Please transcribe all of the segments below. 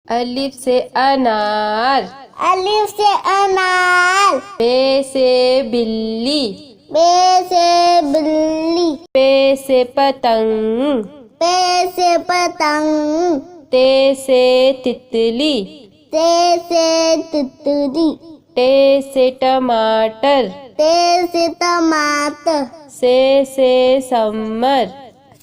अलिफ से अनार। अलिफ से अनार। बे से बिल्ली। बे से बिल्ली। पे से पतंग। पे से पतंग। ते से तितली। ते से तितली। टे से टमाटर। ते से टमाटर। से सम्मर।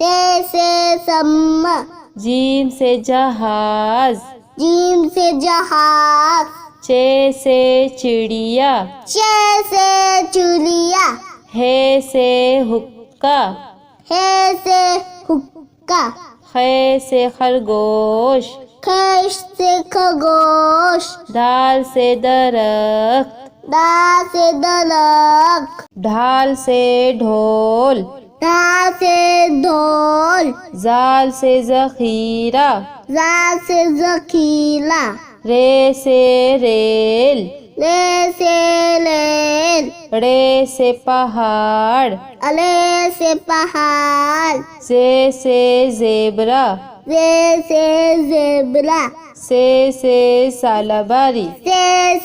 से सम्मर। जीम से जहाज। जीम से जहाज। चे से चिड़िया। चे से चुलिया। हे से हुक्का। हे से हुक्का। खे से खरगोश। खश से खरगोश। दाल से दरख्त। दा से दरख्त। ढाल से ढोल। ढा से ढोल। जाल से जखीरा। जा से जखीला। रे से रेल। ले से लेल। रे से पहाड़। अले से पहाड़। से जेबरा। जे से जेबरा। से सालाबारी।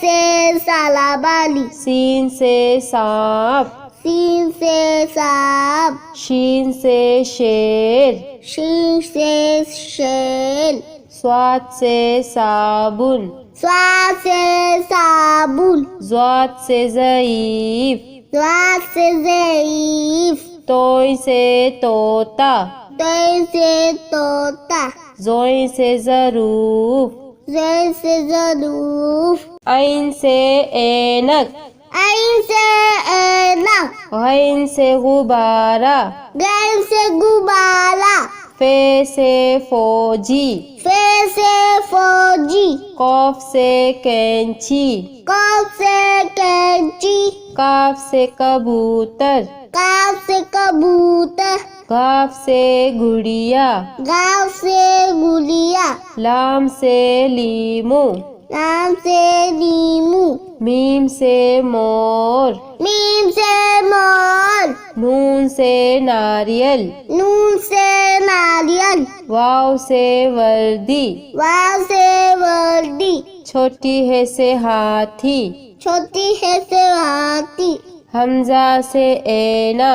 से सालाबाली। सीन से सांप। सीन से सांप। शीन से शेर। शीन से शेर। स्वाद से साबुन। स्वाद से साबुन। ज़्वाद से ज़ईफ। स्वाद से ज़ईफ। तोय से तोता। तोय से तोता। ज़ोय से ज़रूफ। ज़े से ज़रूफ। ऐन से ऐनक। ऐन से ऐनक। गैन से गुब्बारा। गैन से गुब्बारा। फे से फौजी। फे से फौजी। कौफ से कैंची। कौफ से कैंची। काफ से कबूतर। काफ से कबूतर। गाफ से गुड़िया। गाँव से गुड़िया। लाम से लीमू। लाम से नीमू। मीम से मोर। मीम से मोर। नून से नारियल। नून से नारियल। वाव से वर्दी। वाव से वर्दी। छोटी है से हाथी। छोटी है से हाथी। हमजा से ऐना।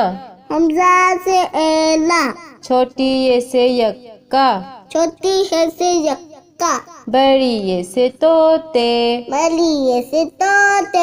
हमजा से ऐना। छोटी ये से यक्का। छोटी है से यक्का। बड़ी ये से तोते। बड़ी ये से तोते।